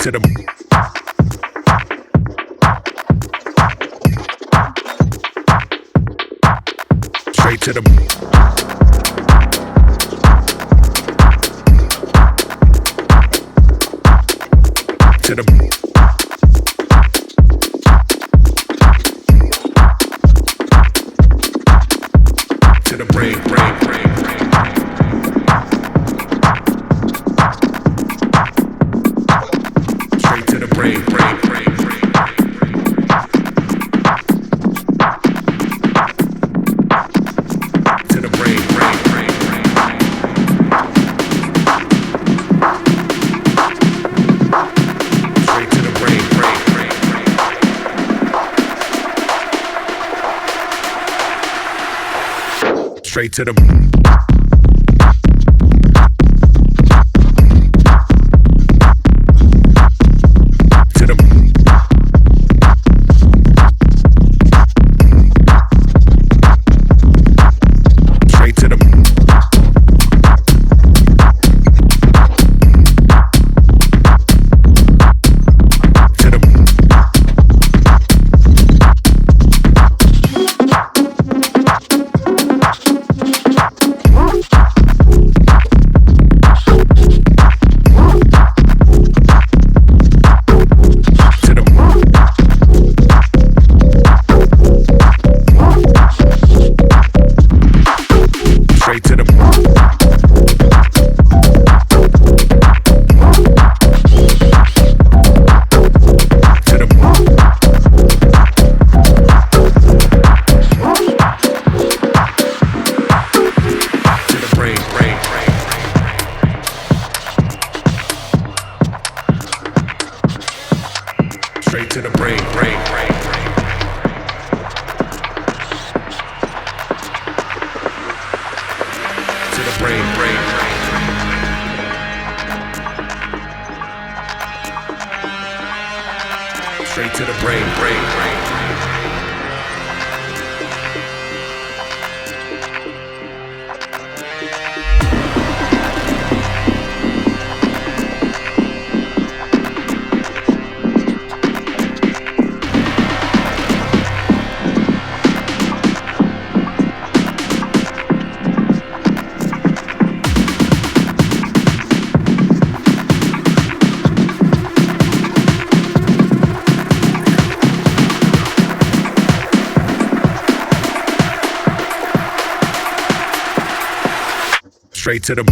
to the straight to the to the to the brain, brain, brain, brain. Straight to the brain, brain, brain, brain. To the brain, brain, brain, brain. Straight to the brain, brain, brain, brain. Straight to the straight to the brain, brain, brain, brain. To the brain, brain, brain, brain. Straight to the brain, brain, brain, brain. Straight to the